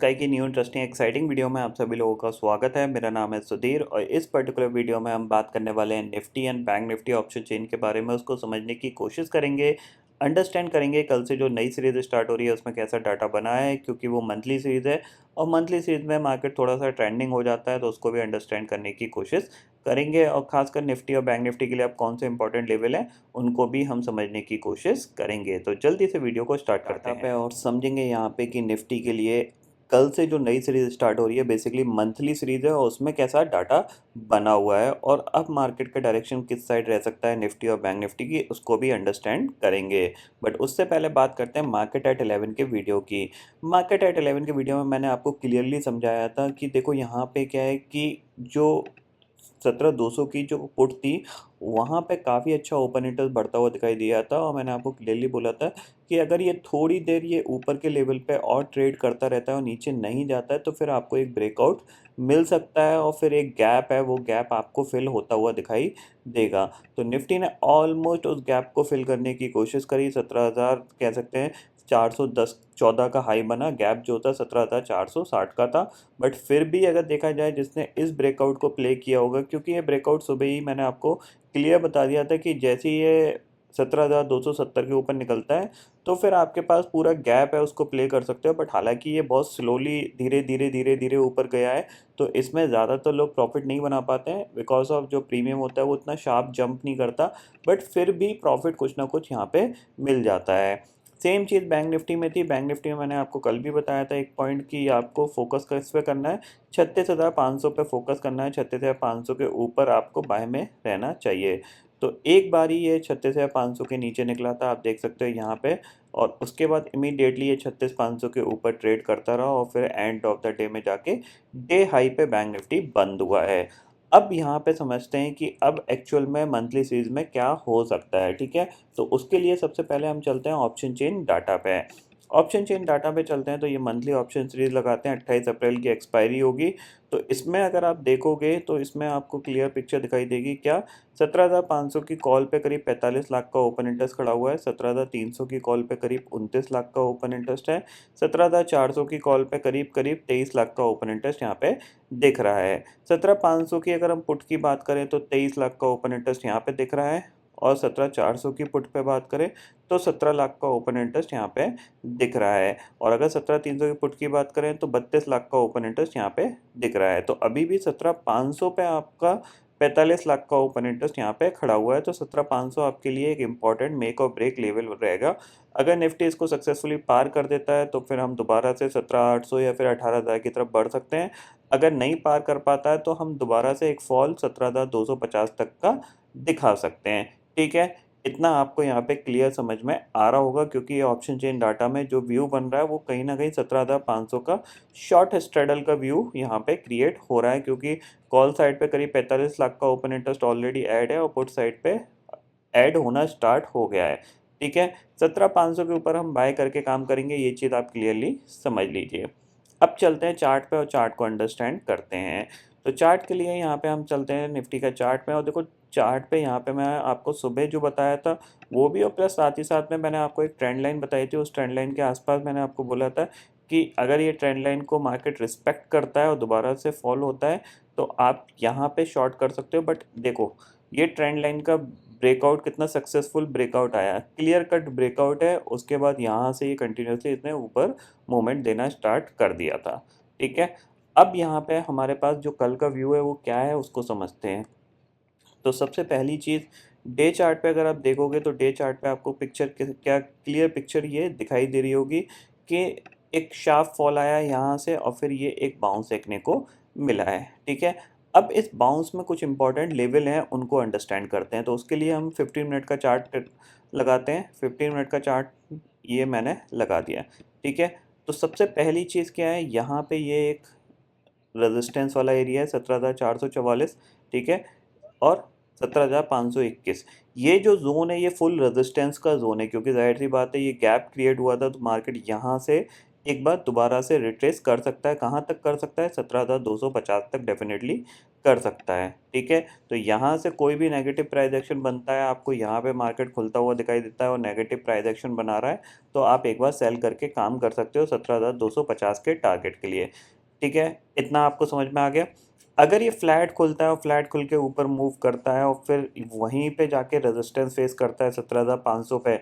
Sky की new interesting exciting video में आप सभी लोगों का स्वागत है। मेरा नाम है सुधीर और इस पर्टिकुलर वीडियो में हम बात करने वाले हैं Nifty and bank Nifty option chain के बारे में। उसको समझने की कोशिश करेंगे, अंडरस्टैंड करेंगे कल से जो नई सीरीज स्टार्ट हो रही है उसमें कैसा डाटा बना है, क्योंकि वो मंथली सीरीज है और मंथली सीरीज में मार्केट थोड़ा सा ट्रेंडिंग हो जाता है, तो उसको भी अंडरस्टैंड करने की कोशिश करेंगे। और खासकर निफ्टी और बैंक निफ्टी के लिए अब कौन से इंपॉर्टेंट लेवल हैं उनको भी हम समझने की कोशिश करेंगे। तो जल्दी से वीडियो को स्टार्ट करते हैं और समझेंगे यहाँ पे कि निफ्टी के लिए कल से जो नई सीरीज स्टार्ट हो रही है बेसिकली मंथली सीरीज है और उसमें कैसा डाटा बना हुआ है और अब मार्केट का डायरेक्शन किस साइड रह सकता है निफ्टी और बैंक निफ्टी की, उसको भी अंडरस्टैंड करेंगे। बट उससे पहले बात करते हैं मार्केट एट 11 के वीडियो की। मार्केट एट 11 के वीडियो में मैंने आपको क्लियरली समझाया था कि देखो यहाँ पे क्या है कि जो 17,200 की जो पुट थी वहाँ पे काफ़ी अच्छा ओपन इंटरेस्ट बढ़ता हुआ दिखाई दिया था और मैंने आपको क्लियरली बोला था कि अगर ये थोड़ी देर ये ऊपर के लेवल पे और ट्रेड करता रहता है और नीचे नहीं जाता है तो फिर आपको एक ब्रेकआउट मिल सकता है और फिर एक गैप है, वो गैप आपको फिल होता हुआ दिखाई देगा। तो निफ्टी ने ऑलमोस्ट उस गैप को फिल करने की कोशिश करी। 17,000 कह सकते हैं 410 14 का हाई बना, गैप जो था 17,460 का था। बट फिर भी अगर देखा जाए जिसने इस ब्रेकआउट को प्ले किया होगा, क्योंकि ये ब्रेकआउट सुबह ही मैंने आपको क्लियर बता दिया था कि जैसे ही ये 17,270 के ऊपर निकलता है तो फिर आपके पास पूरा गैप है, उसको प्ले कर सकते हो। बट हालांकि ये बहुत स्लोली धीरे धीरे धीरे धीरे ऊपर गया है, तो इसमें ज़्यादातर लोग प्रॉफिट नहीं बना पाते हैं बिकॉज ऑफ जो प्रीमियम होता है वो उतना शार्प जंप नहीं करता। बट फिर भी प्रॉफिट कुछ ना कुछ यहाँ पे मिल जाता है। सेम चीज़ बैंक निफ्टी में थी। बैंक निफ्टी में मैंने आपको कल भी बताया था एक पॉइंट कि आपको फोकस किस पे करना है, 36,500 पे फोकस करना है। 36,500 के ऊपर आपको बाय में रहना चाहिए। तो एक बार ही ये 36,500 के नीचे निकला था, आप देख सकते हो यहाँ पे, और उसके बाद इमीडिएटली ये 36,500 के ऊपर ट्रेड करता रहा और फिर एंड ऑफ द डे में जाके डे हाई पे बैंक निफ्टी बंद हुआ है। अब यहाँ पे समझते हैं कि अब एक्चुअल में मंथली सीरीज में क्या हो सकता है। ठीक है, तो उसके लिए सबसे पहले हम चलते हैं ऑप्शन चेन डाटा पे। ऑप्शन चेन डाटा पे चलते हैं तो ये मंथली ऑप्शन सीरीज लगाते हैं। 28 अप्रैल की एक्सपायरी होगी, तो इसमें अगर आप देखोगे तो इसमें आपको क्लियर पिक्चर दिखाई देगी। क्या 17,500 की कॉल पे करीब 45 लाख का ओपन इंटरेस्ट खड़ा हुआ है। 17,300 की कॉल पे करीब 29 लाख का ओपन इंटरेस्ट है। 17,400 की कॉल पे करीब करीब 23 लाख का ओपन इंटरेस्ट यहाँ पे दिख रहा है। 17,500 की अगर हम पुट की बात करें तो 23 लाख का ओपन इंटरेस्ट यहाँ पे दिख रहा है, और 17,400 की पुट पे बात करें तो 17 लाख का ओपन इंटरेस्ट यहाँ पे दिख रहा है। और अगर 17,300 की पुट की बात करें तो 32 लाख का ओपन इंटरेस्ट यहाँ पे दिख रहा है। तो अभी भी 17,500 पे आपका 45 लाख का ओपन इंटरेस्ट यहाँ पे खड़ा हुआ है। तो 17,500 आपके लिए एक इम्पॉर्टेंट मेक और ब्रेक लेवल रहेगा। अगर निफ्टी इसको सक्सेसफुली पार कर देता है तो फिर हम दोबारा से 17,800 या फिर 18,000 की तरफ बढ़ सकते हैं। अगर नहीं पार कर पाता है तो हम दोबारा से एक फॉल 17,250 तक का दिखा सकते हैं। ठीक है, इतना आपको यहाँ पे क्लियर समझ में आ रहा होगा, क्योंकि ये ऑप्शन चेन डाटा में जो व्यू बन रहा है वो कहीं ना कहीं 17,500 का शॉर्ट स्ट्रेडल का व्यू यहाँ पे क्रिएट हो रहा है, क्योंकि कॉल साइड पे करीब 45 लाख का ओपन इंटरेस्ट ऑलरेडी ऐड है और पुट साइड पे ऐड होना स्टार्ट हो गया है। ठीक है, 17,500 के ऊपर हम बाय करके काम करेंगे, ये चीज़ आप क्लियरली समझ लीजिए। अब चलते हैं चार्ट पे और चार्ट को अंडरस्टैंड करते हैं। तो चार्ट के लिए यहाँ पे हम चलते हैं निफ्टी का चार्ट में, और देखो चार्ट पे यहाँ पे मैं आपको सुबह जो बताया था वो भी, और प्लस साथ ही साथ में मैंने आपको एक ट्रेंड लाइन बताई थी। उस ट्रेंड लाइन के आसपास मैंने आपको बोला था कि अगर ये ट्रेंड लाइन को मार्केट रिस्पेक्ट करता है और दोबारा से फॉल होता है तो आप यहाँ पे शॉर्ट कर सकते हो। बट देखो ये ट्रेंड लाइन का ब्रेकआउट कितना सक्सेसफुल ब्रेकआउट आया, क्लियर कट ब्रेकआउट है। उसके बाद यहाँ से ये कंटिन्यूसली इसने ऊपर मूवमेंट देना स्टार्ट कर दिया था। ठीक है, अब यहाँ पे हमारे पास जो कल का व्यू है वो क्या है उसको समझते हैं। तो सबसे पहली चीज़, डे चार्ट पे अगर आप देखोगे तो डे चार्ट पे आपको पिक्चर क्या क्लियर पिक्चर ये दिखाई दे रही होगी कि एक शार्प फॉल आया है यहाँ से और फिर ये एक बाउंस देखने को मिला है। ठीक है, अब इस बाउंस में कुछ इंपॉर्टेंट लेवल हैं, उनको अंडरस्टैंड करते हैं। तो उसके लिए हम 15 मिनट का चार्ट लगाते हैं। 15 मिनट का चार्ट ये मैंने लगा दिया। ठीक है, तो सबसे पहली चीज़ क्या है, यहाँ पे ये एक रेजिस्टेंस वाला एरिया है 17,444। ठीक है, और 17,521, ये जो जोन है ये फुल रेजिस्टेंस का जोन है, क्योंकि जाहिर सी बात है ये गैप क्रिएट हुआ था तो मार्केट यहाँ से एक बार दोबारा से रिट्रेस कर सकता है। कहाँ तक कर सकता है? 17,250 तक डेफिनेटली कर सकता है। ठीक है, तो यहाँ से कोई भी नेगेटिव प्राइस एक्शन बनता है, आपको यहाँ पे मार्केट खुलता हुआ दिखाई देता है और नेगेटिव प्राइस एक्शन बना रहा है, तो आप एक बार सेल करके काम कर सकते हो 17,250 के टारगेट के लिए। ठीक है, इतना आपको समझ में आ गया। अगर ये फ्लैट खुलता है और फ्लैट खुल के ऊपर मूव करता है और फिर वहीं पे जाके रेजिस्टेंस फेस करता है 17,500 पे,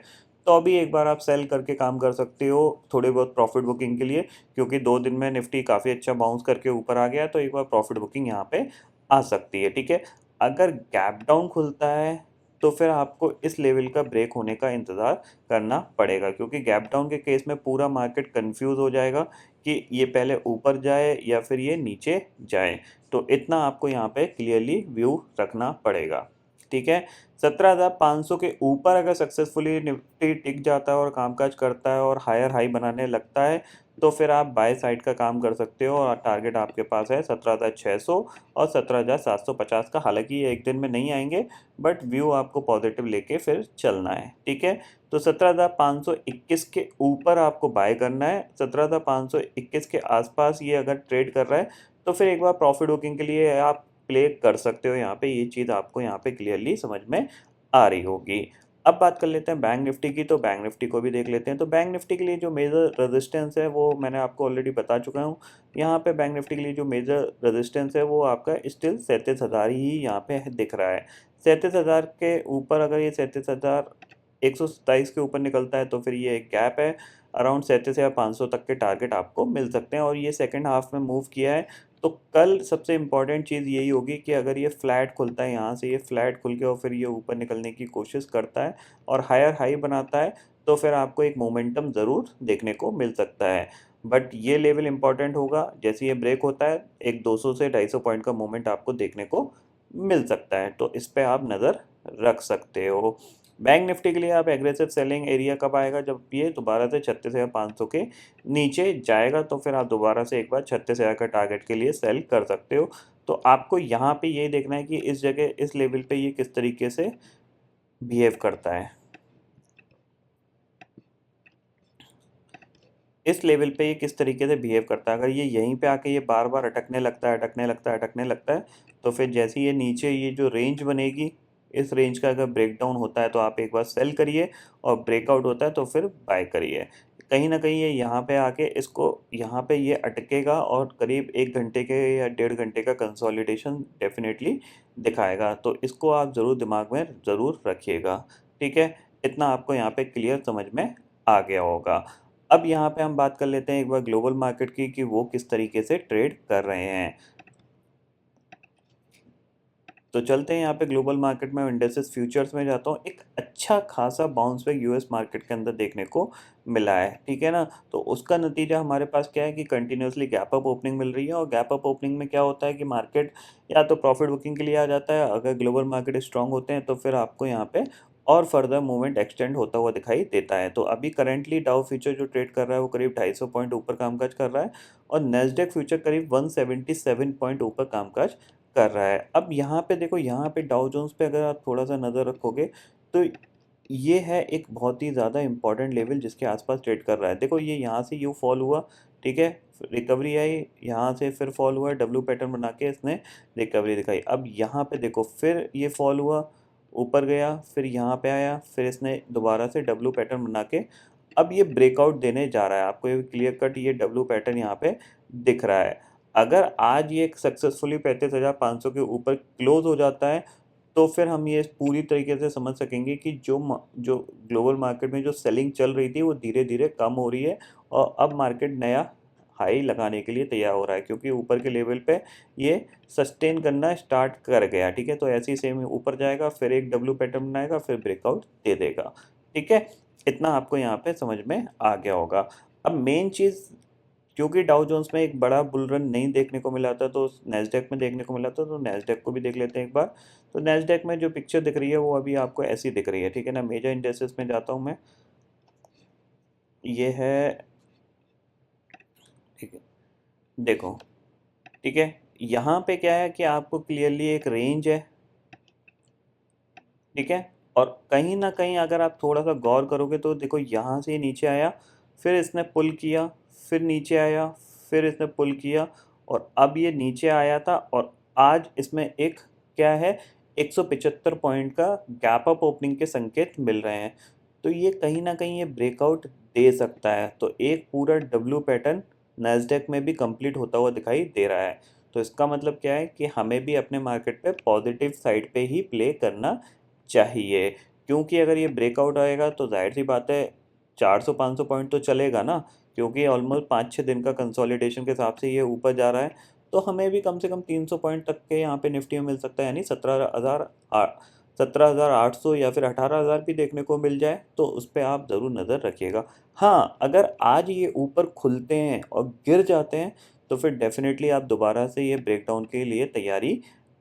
तो अभी एक बार आप सेल करके काम कर सकते हो थोड़ी बहुत प्रॉफिट बुकिंग के लिए, क्योंकि 2 दिन में निफ्टी काफ़ी अच्छा बाउंस करके ऊपर आ गया, तो एक बार प्रॉफिट बुकिंग यहाँ पे आ सकती है। ठीक है, अगर गैप डाउन खुलता है तो फिर आपको इस लेवल का ब्रेक होने का इंतज़ार करना पड़ेगा, क्योंकि गैप डाउन के केस में पूरा मार्केट कंफ्यूज हो जाएगा कि ये पहले ऊपर जाए या फिर ये नीचे जाए। तो इतना आपको यहाँ पे क्लियरली व्यू रखना पड़ेगा। ठीक है, 17,500 के ऊपर अगर सक्सेसफुली निफ्टी टिक जाता है और कामकाज करता है और हायर हाई बनाने लगता है, तो फिर आप बाय साइड का काम कर सकते हो और टारगेट आपके पास है 17,600 और 17,750 का। हालांकि ये एक दिन में नहीं आएंगे, बट व्यू आपको पॉजिटिव लेके फिर चलना है। ठीक है, तो 17,521 के ऊपर आपको बाय करना है। 17,521 के आसपास ये अगर ट्रेड कर रहा है, तो फिर एक बार प्रॉफिट बुकिंग के लिए आप प्ले कर सकते हो। यहाँ पे ये चीज़ आपको यहाँ पे क्लियरली समझ में आ रही होगी। अब बात कर लेते हैं बैंक निफ्टी की, तो बैंक निफ्टी को भी देख लेते हैं। तो बैंक निफ्टी के लिए जो मेजर रेजिस्टेंस है वो मैंने आपको ऑलरेडी बता चुका हूँ। यहाँ पे बैंक निफ्टी के लिए जो मेजर रेजिस्टेंस है वो आपका स्टिल 37,000 ही यहाँ पे दिख रहा है। 37,000 के ऊपर अगर ये 37,127 के ऊपर निकलता है तो फिर ये एक गैप है। अराउंड 37,500 तक के टारगेट आपको मिल सकते हैं और ये सेकेंड हाफ में मूव किया है। तो कल सबसे इम्पॉर्टेंट चीज़ यही होगी कि अगर ये फ्लैट खुलता है, यहाँ से ये फ्लैट खुल के और फिर ये ऊपर निकलने की कोशिश करता है और हायर हाई बनाता है, तो फिर आपको एक मोमेंटम ज़रूर देखने को मिल सकता है। बट ये लेवल इम्पॉर्टेंट होगा, जैसे ये ब्रेक होता है एक 200 से 250 पॉइंट का मूवमेंट आपको देखने को मिल सकता है, तो इस पे आप नज़र रख सकते हो। बैंक निफ्टी के लिए आप एग्रेसिव सेलिंग एरिया कब आएगा? जब ये दोबारा से 36,500 के नीचे जाएगा, तो फिर आप दोबारा से एक बार 36,000 का टारगेट के लिए सेल कर सकते हो। तो आपको यहाँ पे ये देखना है कि इस जगह इस लेवल पे ये किस तरीके से बिहेव करता है। इस लेवल पे ये किस तरीके से बिहेव करता है। अगर ये यहीं पे आके ये बार बार अटकने लगता है, अटकने लगता है, अटकने लगता है, तो फिर जैसे ये नीचे ये जो रेंज बनेगी, इस रेंज का अगर ब्रेकडाउन होता है तो आप एक बार सेल करिए और ब्रेकआउट होता है तो फिर बाय करिए। कहीं ना कहीं ये यहाँ पे आके इसको यहाँ पे ये अटकेगा और करीब 1 घंटे के या 1.5 घंटे का कंसोलिडेशन डेफिनेटली दिखाएगा, तो इसको आप ज़रूर दिमाग में ज़रूर रखिएगा। ठीक है, इतना आपको यहाँ पे क्लियर समझ में आ गया होगा। अब यहाँ पे हम बात कर लेते हैं एक बार ग्लोबल मार्केट की कि वो किस तरीके से ट्रेड कर रहे हैं। तो चलते हैं यहाँ पे ग्लोबल मार्केट में, इंडेक्सेस फ्यूचर्स में जाता हूँ। एक अच्छा खासा बाउंस बैक यूएस मार्केट के अंदर देखने को मिला है। ठीक है ना, तो उसका नतीजा हमारे पास क्या है कि कंटिन्यूसली गैप अप ओपनिंग मिल रही है और गैप अप ओपनिंग में क्या होता है कि मार्केट या तो प्रॉफिट बुकिंग के लिए आ जाता है। अगर ग्लोबल मार्केट स्ट्रांग होते हैं तो फिर आपको यहाँ पे और फर्दर मूवमेंट एक्सटेंड होता हुआ दिखाई देता है। तो अभी करंटली डाउ फ्यूचर जो ट्रेड कर रहा है वो करीब 250 पॉइंट ऊपर कामकाज कर रहा है और नेस्डेक फ्यूचर करीब 177 पॉइंट ऊपर कामकाज कर रहा है। अब यहाँ पे देखो, यहाँ पे डाउ जोन्स पे अगर आप थोड़ा सा नज़र रखोगे तो ये है एक बहुत ही ज़्यादा इंपॉर्टेंट लेवल जिसके आसपास ट्रेड कर रहा है। देखो ये यहाँ से यू फॉल हुआ, ठीक है, रिकवरी आई, यहाँ से फिर फॉल हुआ, डब्ल्यू पैटर्न बना के इसने रिकवरी दिखाई। अब यहाँ पे देखो फिर ये फॉल हुआ, ऊपर गया, फिर यहाँ पे आया, फिर इसने दोबारा से डब्ल्यू पैटर्न बना के अब ये ब्रेकआउट देने जा रहा है। आपको ये क्लियर कट ये डब्ल्यू पैटर्न यहाँ पे दिख रहा है। अगर आज ये सक्सेसफुली 35,500 के ऊपर क्लोज हो जाता है, तो फिर हम ये पूरी तरीके से समझ सकेंगे कि जो ग्लोबल मार्केट में जो सेलिंग चल रही थी वो धीरे धीरे कम हो रही है और अब मार्केट नया हाई लगाने के लिए तैयार हो रहा है, क्योंकि ऊपर के लेवल पे ये सस्टेन करना स्टार्ट कर गया। ठीक है, तो ऐसे ही सेम ऊपर जाएगा, फिर एक डब्ल्यू पैटर्न बनाएगा, फिर ब्रेकआउट दे देगा। ठीक है, इतना आपको यहाँ पे समझ में आ गया होगा। अब मेन चीज़, क्योंकि डाउ जोन्स में एक बड़ा बुल रन नहीं देखने को मिला था तो नैस्डैक में देखने को मिला था, तो नैस्डैक को भी देख लेते हैं एक बार। तो नैस्डैक में जो पिक्चर दिख रही है वो अभी आपको ऐसी दिख रही है। ठीक है ना, मेजर इंडेक्सेस में जाता हूँ मैं, ये है, ठीक है, देखो, ठीक है, यहाँ पे क्या है कि आपको क्लियरली एक रेंज है। ठीक है, और कहीं ना कहीं अगर आप थोड़ा सा गौर करोगे तो देखो यहाँ से नीचे आया, फिर इसने पुल किया, फिर नीचे आया, फिर इसने पुल किया और अब ये नीचे आया था और आज इसमें एक क्या है 175 पॉइंट का गैप अप ओपनिंग के संकेत मिल रहे हैं। तो ये कहीं ना कहीं ये ब्रेकआउट दे सकता है। तो एक पूरा डब्ल्यू पैटर्न नैस्डैक में भी कंप्लीट होता हुआ दिखाई दे रहा है। तो इसका मतलब क्या है कि हमें भी अपने मार्केट पे पॉजिटिव साइड पे ही प्ले करना चाहिए, क्योंकि अगर ये ब्रेकआउट आएगा तो जाहिर सी बात है 400-500 पॉइंट तो चलेगा ना, क्योंकि ऑलमोस्ट 5-6 दिन का कंसोलिडेशन के हिसाब से ये ऊपर जा रहा है। तो हमें भी कम से कम 300 पॉइंट तक के यहाँ पे निफ्टी में मिल सकता है, यानी 17,800 या फिर 18,000 भी देखने को मिल जाए तो उस पर आप ज़रूर नज़र रखिएगा। हाँ, अगर आज ये ऊपर खुलते हैं और गिर जाते हैं तो फिर डेफिनेटली आप दोबारा से ये ब्रेकडाउन के लिए तैयारी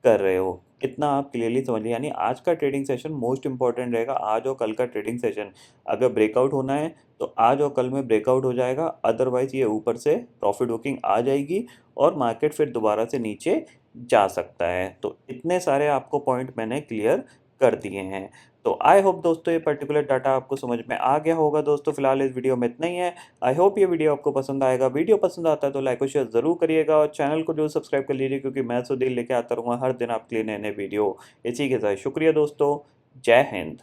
कर रहे हो। इतना आप क्लियरली समझिए, यानी आज का ट्रेडिंग सेशन मोस्ट इंपॉर्टेंट रहेगा। आज और कल का ट्रेडिंग सेशन अगर ब्रेकआउट होना है तो आज और कल में ब्रेकआउट हो जाएगा, अदरवाइज ये ऊपर से प्रॉफिट बुकिंग आ जाएगी और मार्केट फिर दोबारा से नीचे जा सकता है। तो इतने सारे आपको पॉइंट मैंने क्लियर कर दिए हैं। तो आई होप दोस्तों ये पर्टिकुलर डाटा आपको समझ में आ गया होगा। दोस्तों फिलहाल इस वीडियो में इतना ही है। आई होप ये वीडियो आपको पसंद आएगा। वीडियो पसंद आता है तो लाइक और शेयर ज़रूर करिएगा और चैनल को जो सब्सक्राइब कर लीजिए, क्योंकि मैं सुधीर लेके आता रहूँगा हर दिन आपके लिए नए नए वीडियो। इसी के साथ शुक्रिया दोस्तों, जय हिंद।